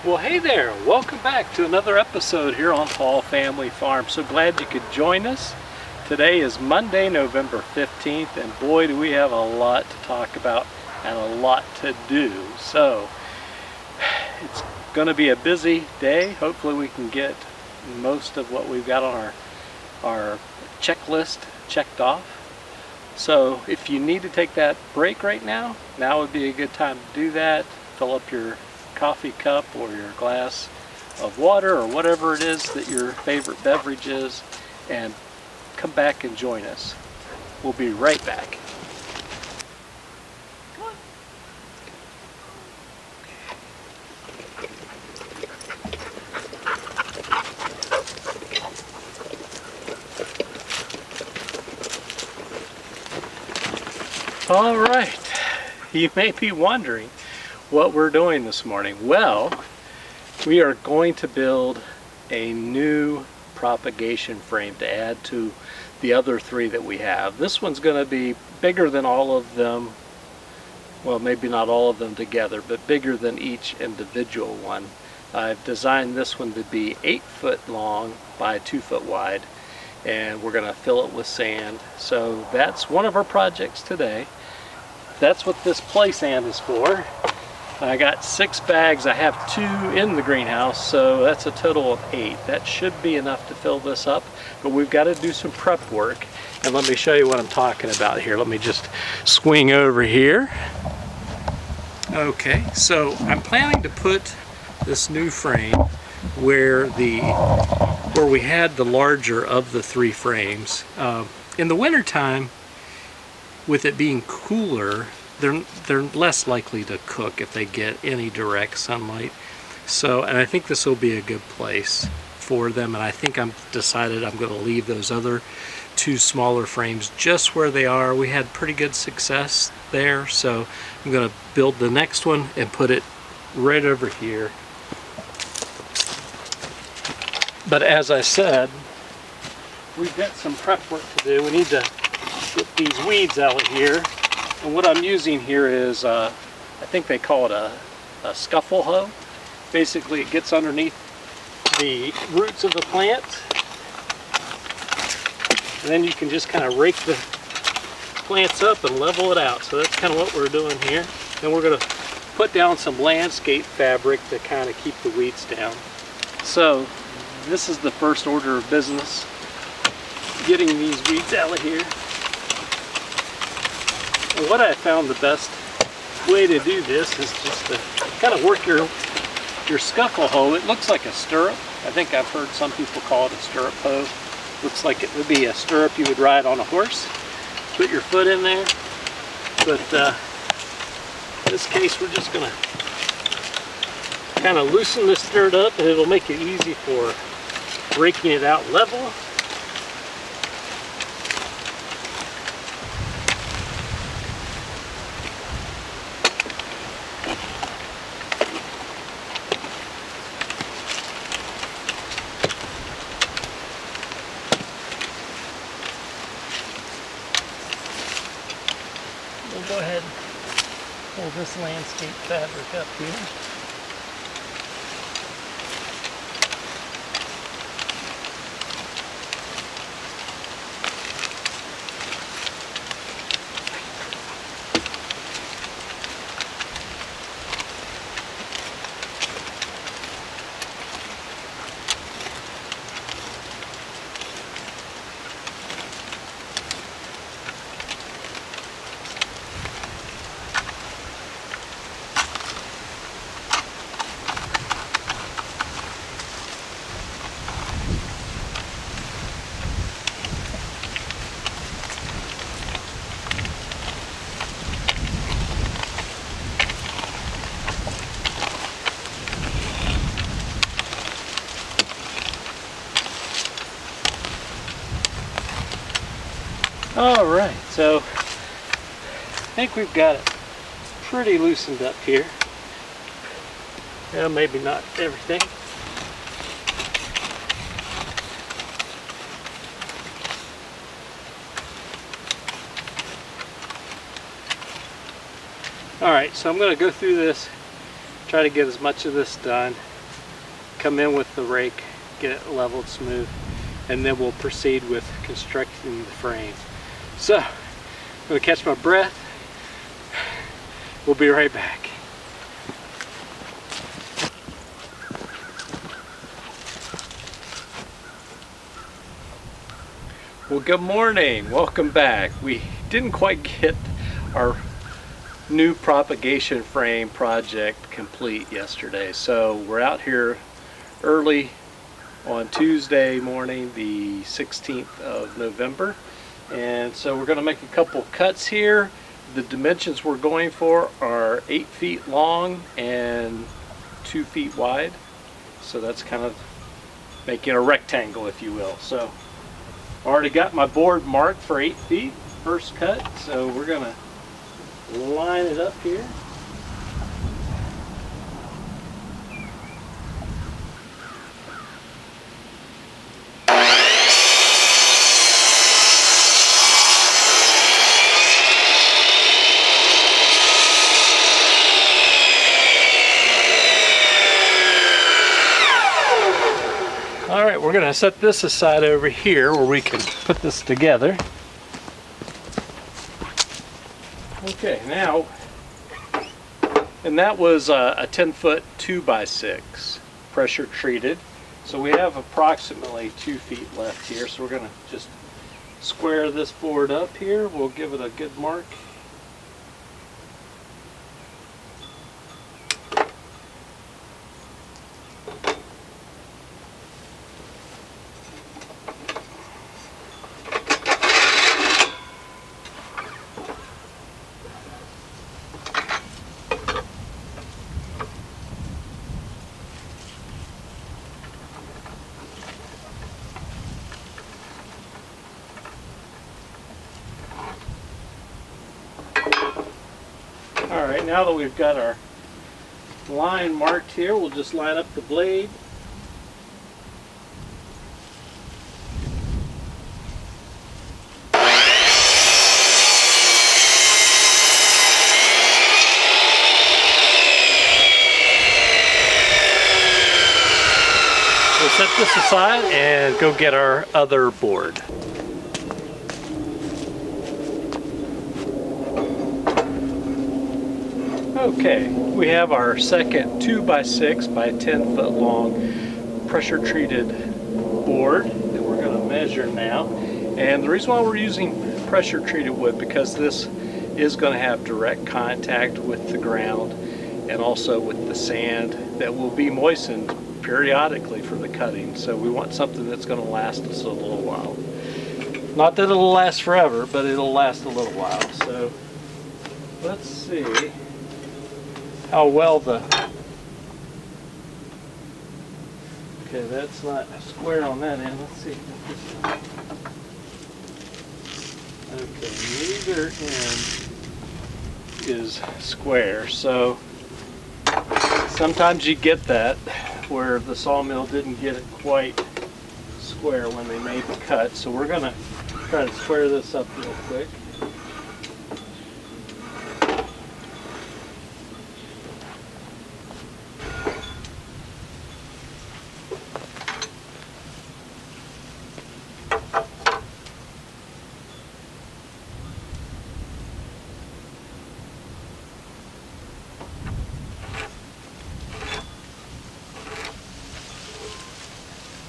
Well, hey there, welcome back to another episode here on Hall Family Farm. So glad you could join us. Today is Monday, November 15th, and boy do we have a lot to talk about and a lot to do. So it's going to be a busy day. Hopefully we can get most of what we've got on our checklist checked off. So if you need to take that break right now would be a good time to do that. Fill up your coffee cup or your glass of water or whatever it is that your favorite beverage is, and come back and join us. We'll be right back. All right, you may be wondering what we're doing this morning. Well, we are going to build a new propagation frame to add to the other three that we have. This one's going to be bigger than all of them. Well, maybe not all of them together, but bigger than each individual one. I've designed this one to be 8 foot long by 2 foot wide, and we're going to fill it with sand. So that's one of our projects today. That's what this play sand is for. I got 6 bags. I have 2 in the greenhouse, so that's a total of 8. That should be enough to fill this up, but we've got to do some prep work. And let me show you what I'm talking about here. Let me just swing over here. Okay, so I'm planning to put this new frame where we had the larger of the 3 frames. In the winter time, with it being cooler, they're less likely to cook if they get any direct sunlight. So, and I think this will be a good place for them, and I think I'm decided I'm going to leave those other 2 smaller frames just where they are. We had pretty good success there, so I'm going to build the next one and put it right over here. But as I said, we've got some prep work to do. We need to get these weeds out of here. And what I'm using here is, I think they call it a scuffle hoe. Basically it gets underneath the roots of the plant, and then you can just kind of rake the plants up and level it out. So that's kind of what we're doing here. And we're going to put down some landscape fabric to kind of keep the weeds down. So this is the first order of business, getting these weeds out of here. And what I found the best way to do this is just to kind of work your scuffle hoe. It looks like a stirrup. I think I've heard some people call it a stirrup hoe. Looks like it would be a stirrup you would ride on a horse. Put your foot in there. But in this case, we're just going to kind of loosen this stirrup up, and it'll make it easy for raking it out level. We'll go ahead and pull this landscape fabric up here. All right, so I think we've got it pretty loosened up here. Well, maybe not everything. All right, so I'm going to go through this, try to get as much of this done. come in with the rake, get it leveled smooth, and then we'll proceed with constructing the frame. So, I'm gonna catch my breath. We'll be right back. Well, good morning. Welcome back. We didn't quite get our new propagation frame project complete yesterday, so we're out here early on Tuesday morning, the 16th of November, and so we're going to make a couple cuts here. The dimensions we're going for are 8 feet long and 2 feet wide, so that's kind of making a rectangle, if you will. So I already got my board marked for 8 feet, first cut, so we're going to line it up here. All right, we're going to set this aside over here where we can put this together. Okay, now, and that was a 10-foot 2x6 pressure treated. So we have approximately 2 feet left here. So we're going to just square this board up here. We'll give it a good mark. Alright, now that we've got our line marked here, we'll just line up the blade. We'll set this aside and go get our other board. Okay, we have our second 2x6 by 10 foot long pressure treated board that we're going to measure now. And the reason why we're using pressure treated wood, because this is going to have direct contact with the ground and also with the sand that will be moistened periodically for the cutting. So we want something that's going to last us a little while. Not that it'll last forever, but it'll last a little while. So let's see how well the, okay, that's not square on that end. Let's see. Okay, neither end is square, so sometimes you get that where the sawmill didn't get it quite square when they made the cut. So we're gonna try to square this up real quick.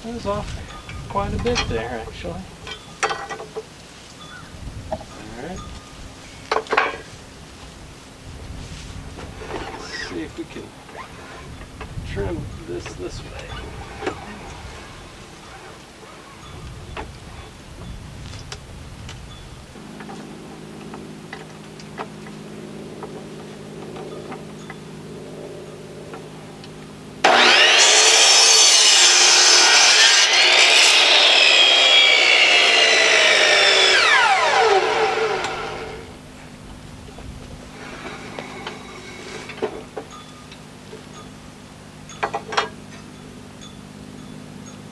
That was off quite a bit there, actually. Alright. Let's see if we can trim this way.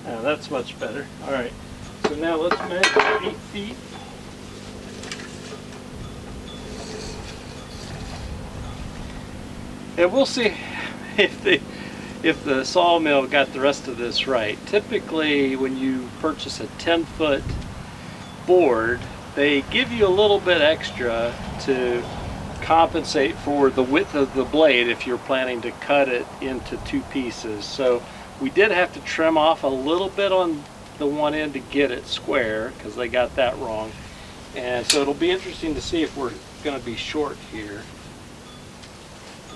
Now that's much better. Alright, so now let's measure 8 feet. And we'll see if if the sawmill got the rest of this right. Typically, when you purchase a 10-foot board, they give you a little bit extra to compensate for the width of the blade if you're planning to cut it into 2 pieces. So we did have to trim off a little bit on the one end to get it square, because they got that wrong. And so it'll be interesting to see if we're going to be short here.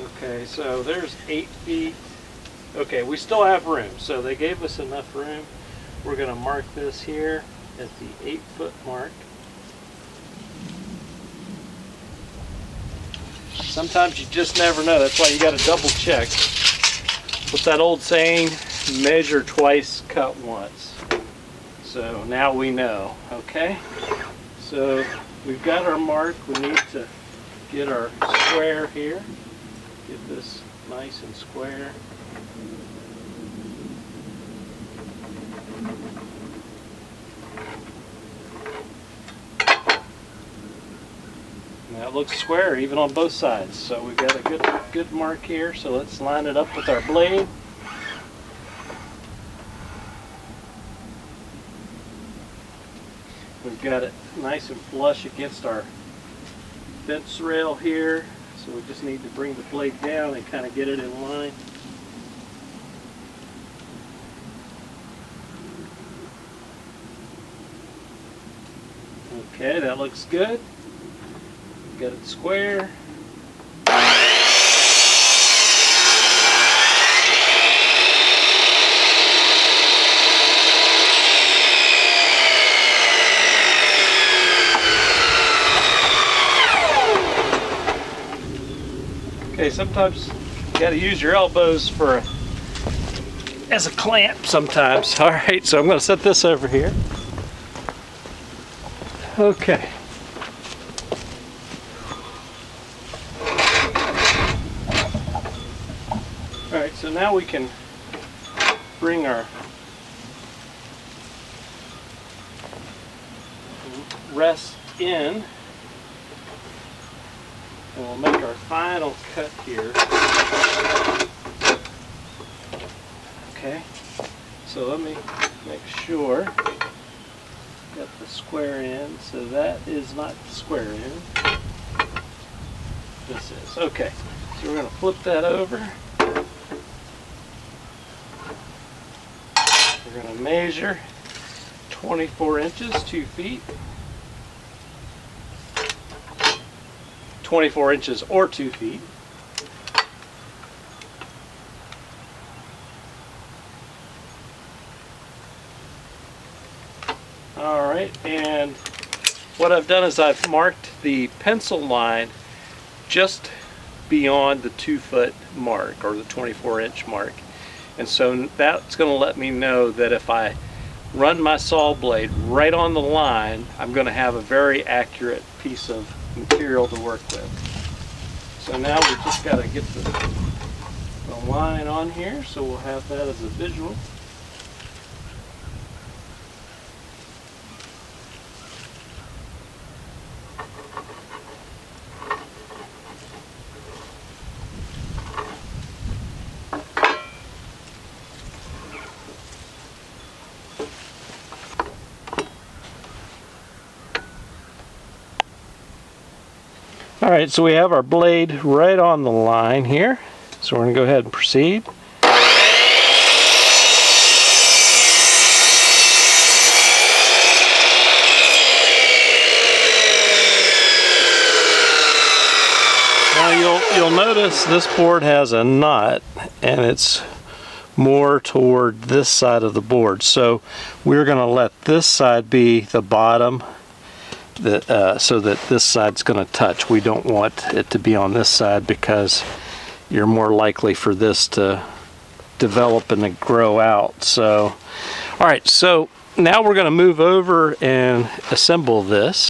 Okay, so there's 8 feet. Okay, we still have room, so they gave us enough room. We're going to mark this here at the 8-foot mark. Sometimes you just never know. That's why you got to double check. What's that old saying? Measure twice, cut once. So now we know. Okay, so we've got our mark. We need to get our square here. Get this nice and square. Now it looks square even on both sides. So we've got a good mark here. So let's line it up with our blade. We've got it nice and flush against our fence rail here. So we just need to bring the blade down and kind of get it in line. Okay, that looks good. Got it square. Okay, sometimes you got to use your elbows as a clamp sometimes. All right, so I'm going to set this over here. Okay. All right, so now we can bring our rest in. And we'll make our final cut here. Okay, so let me make sure got the square end. So that is not the square end. This is. Okay, so we're going to flip that over. We're going to measure 24 inches, 2 feet. 24 inches or 2 feet. All right, and what I've done is I've marked the pencil line just beyond the 2-foot mark, or the 24-inch mark. And so that's going to let me know that if I run my saw blade right on the line, I'm going to have a very accurate piece of material to work with. So now we just got to get the line on here, so we'll have that as a visual. All right, so we have our blade right on the line here. So we're going to go ahead and proceed. Now you'll notice this board has a nut, and it's more toward this side of the board. So we're going to let this side be the bottom, so that this side's going to touch. We don't want it to be on this side because you're more likely for this to develop and to grow out. So, all right, so now we're going to move over and assemble this.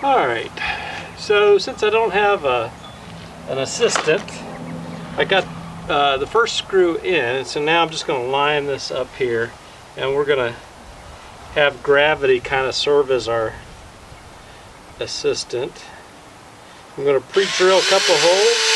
Alright, so since I don't have an assistant, I got the first screw in, so now I'm just going to line this up here, and we're going to have gravity kind of serve as our assistant. I'm going to pre-drill a couple holes.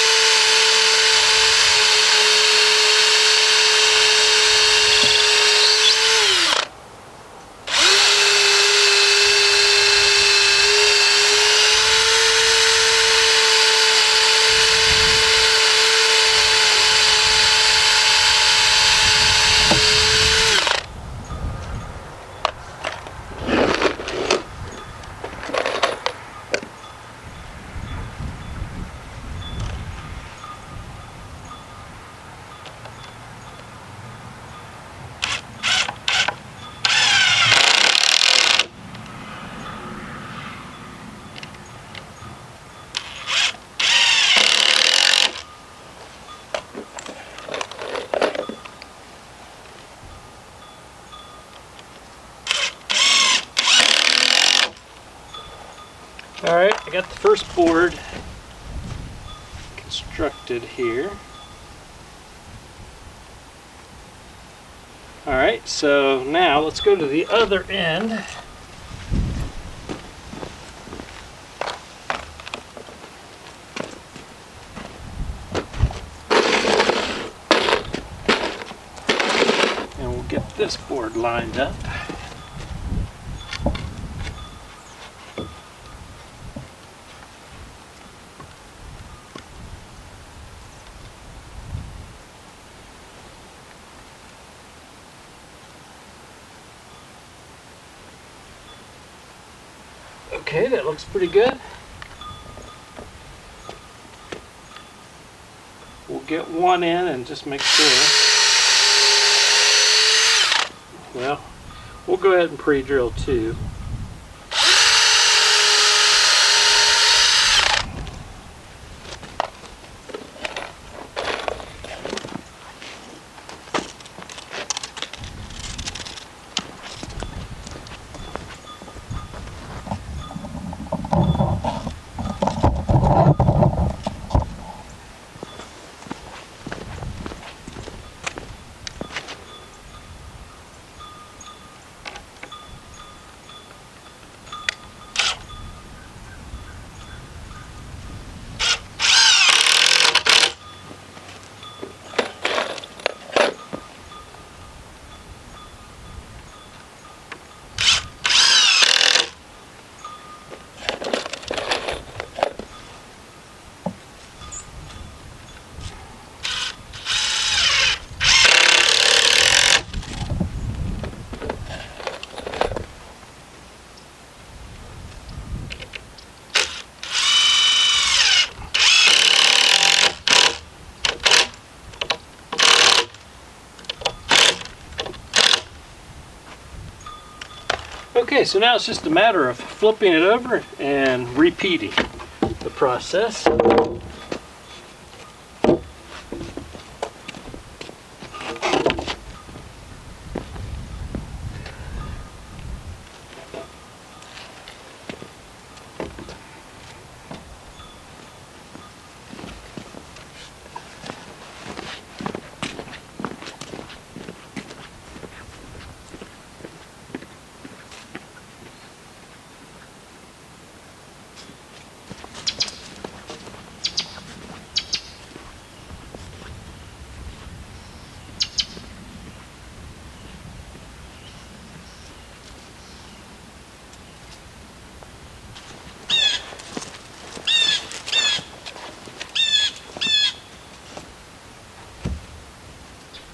Alright, I got the first board constructed here. Alright, so now let's go to the other end. And we'll get this board lined up. Okay, that looks pretty good. We'll get one in and just make sure. Well, we'll go ahead and pre-drill two. Okay, so now it's just a matter of flipping it over and repeating the process.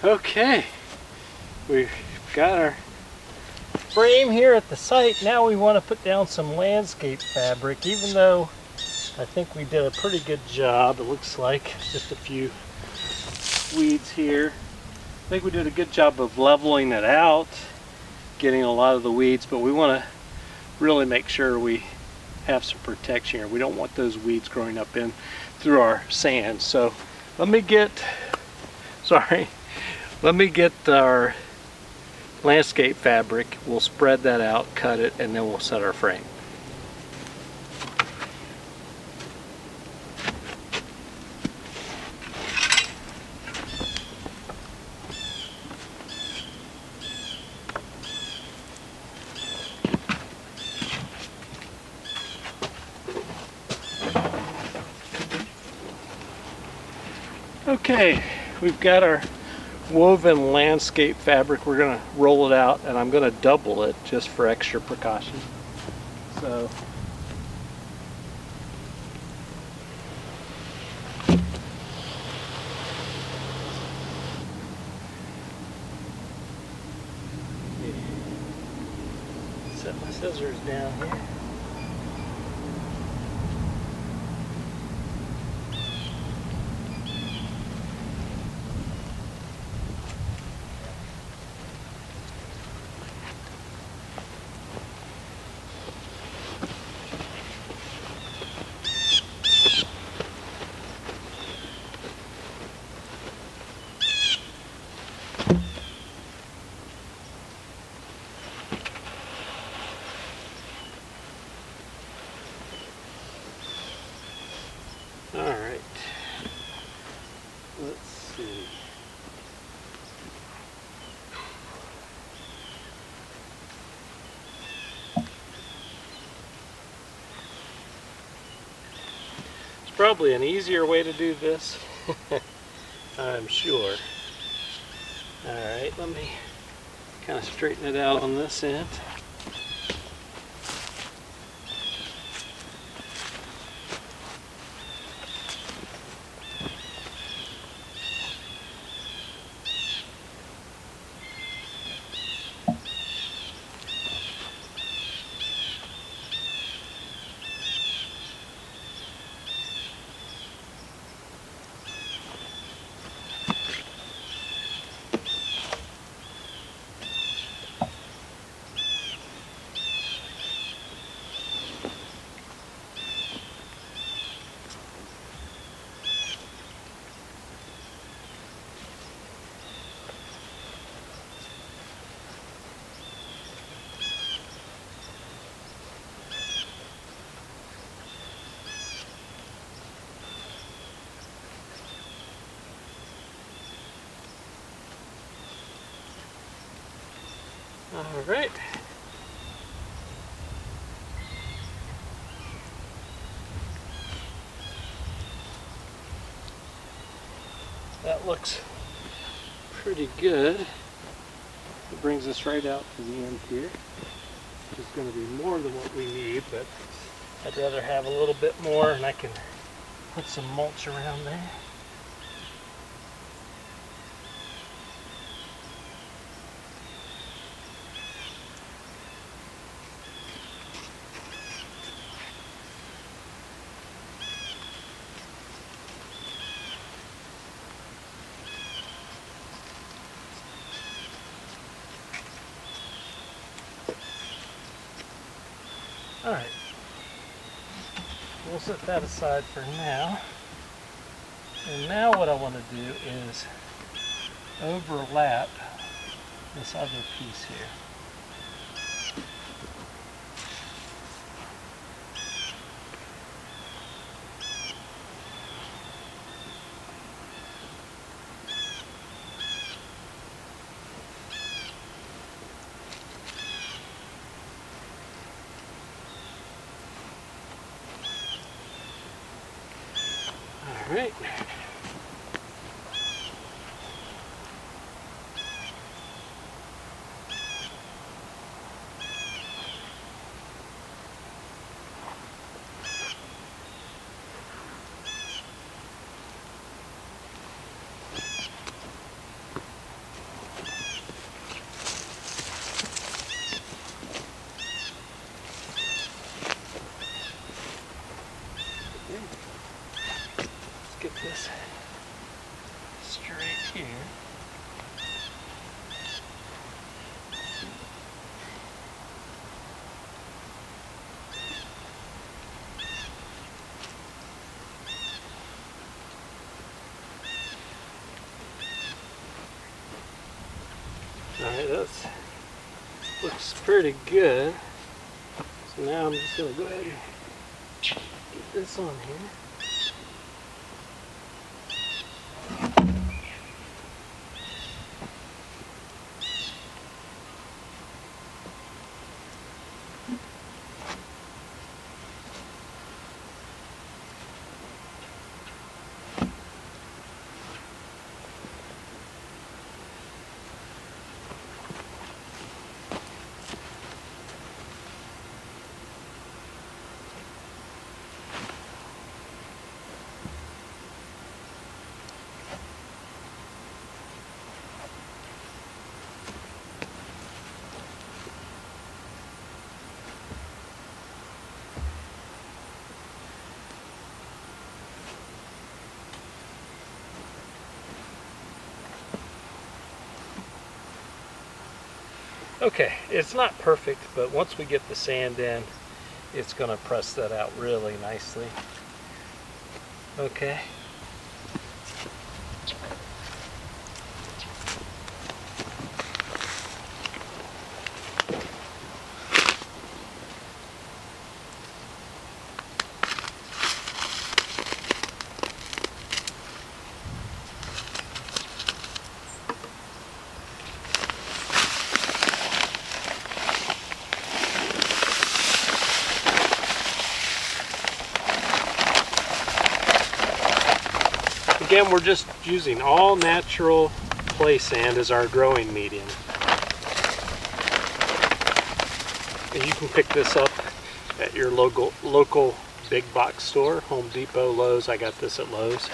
Okay, we've got our frame here at the site. Now we want to put down some landscape fabric, even though I think we did a pretty good job. It looks like just a few weeds here. I think we did a good job of leveling it out, getting a lot of the weeds, but we want to really make sure we have some protection here. We don't want those weeds growing up in through our sand. So let me get our landscape fabric. We'll spread that out, cut it, and then we'll set our frame. Okay, we've got our woven landscape fabric. We're going to roll it out, and I'm going to double it just for extra precaution. So set my scissors down here. All right, let's see. There's probably an easier way to do this, I'm sure. All right, let me kind of straighten it out on this end. All right. That looks pretty good. It brings us right out to the end here. It's going to be more than what we need, but I'd rather have a little bit more, and I can put some mulch around there. Alright, we'll set that aside for now. And now what I want to do is overlap this other piece here. All right. Get this straight here. Alright, that looks pretty good. So now I'm just going to go ahead and get this on here. Okay, it's not perfect, but once we get the sand in, it's going to press that out really nicely. Okay. Again, we're just using all natural clay sand as our growing medium. And you can pick this up at your local big box store, Home Depot, Lowe's. I got this at Lowe's.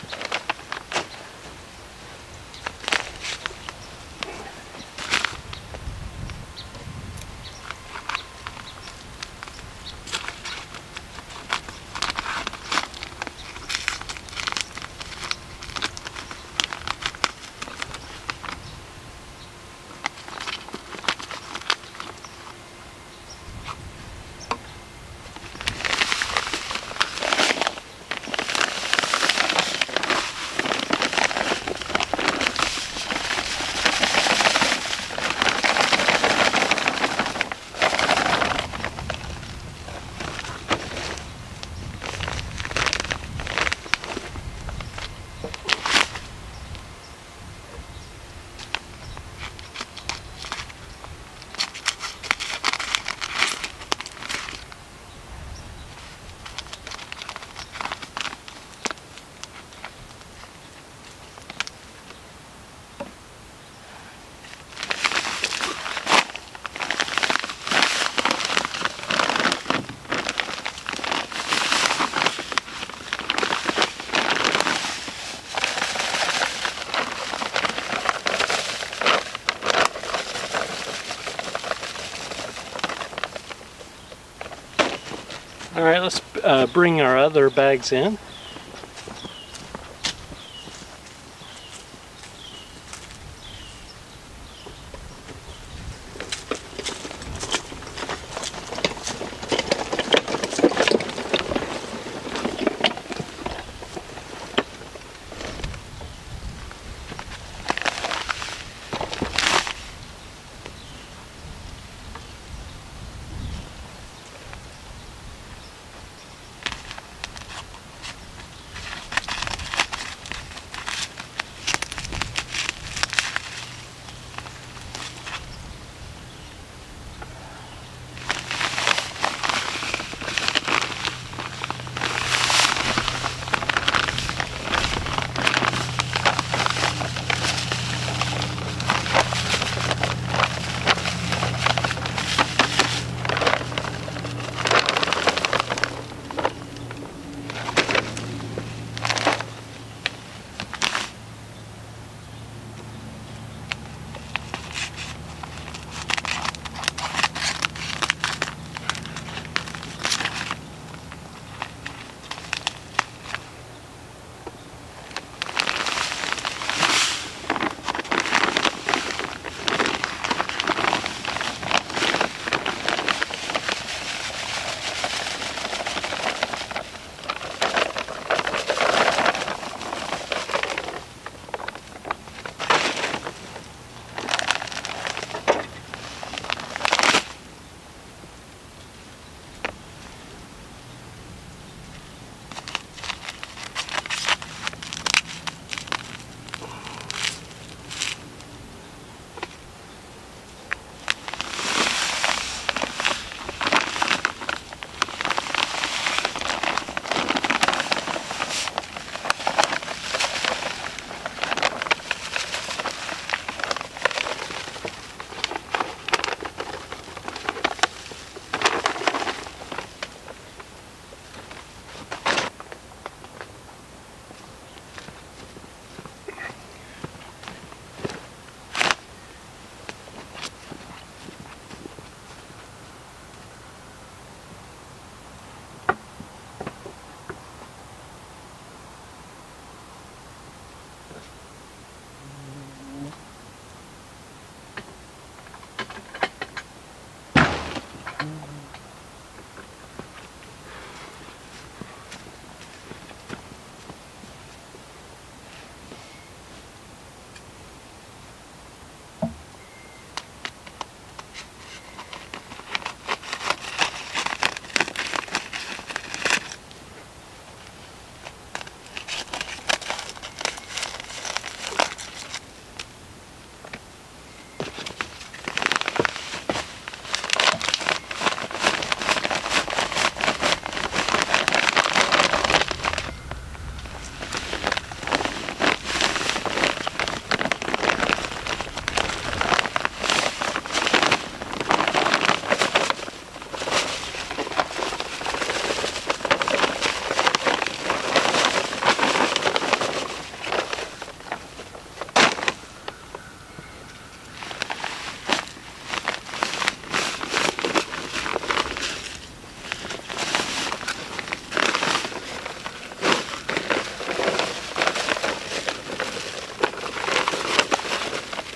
All right, let's bring our other bags in.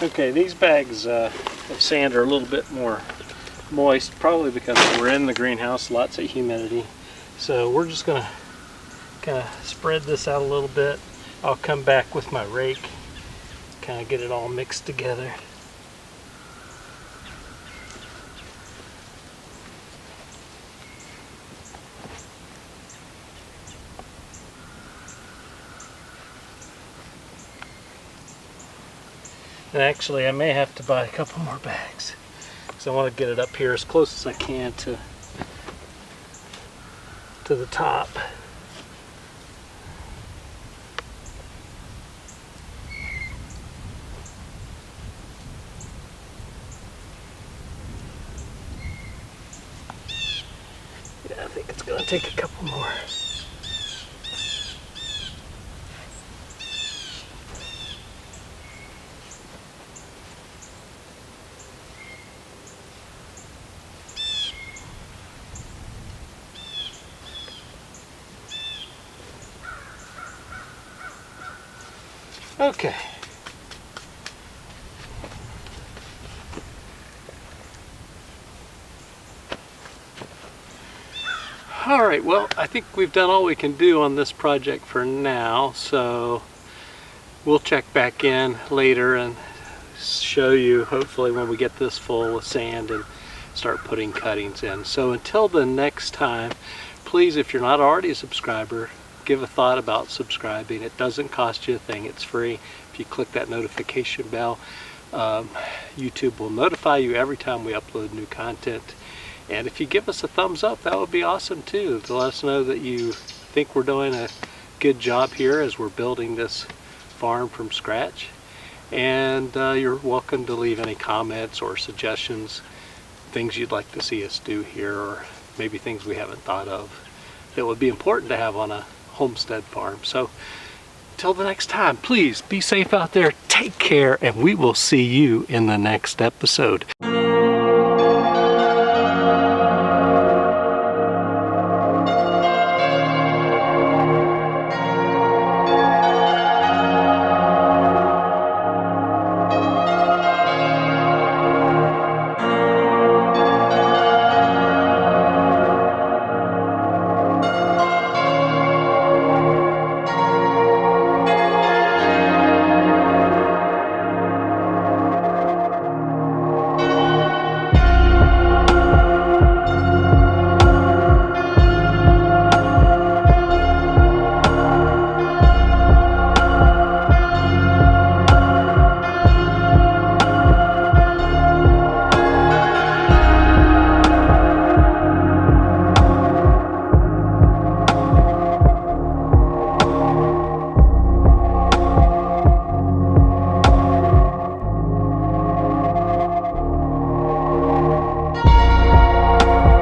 Okay, these bags of sand are a little bit more moist, probably because we're in the greenhouse, lots of humidity. So we're just gonna kind of spread this out a little bit. I'll come back with my rake, kind of get it all mixed together. And actually I may have to buy a couple more bags because I want to get it up here as close as I can to the top. Yeah, I think it's going to take a couple more. Okay. All right, well, I think we've done all we can do on this project for now, so we'll check back in later and show you hopefully when we get this full with sand and start putting cuttings in. So until the next time, please, if you're not already a subscriber, give a thought about subscribing. It doesn't cost you a thing, it's free. If you click that notification bell, YouTube will notify you every time we upload new content. And if you give us a thumbs up, that would be awesome too, to let us know that you think we're doing a good job here as we're building this farm from scratch. And you're welcome to leave any comments or suggestions, things you'd like to see us do here, or maybe things we haven't thought of that would be important to have on a homestead farm. So till the next time, please be safe out there, take care, and we will see you in the next episode.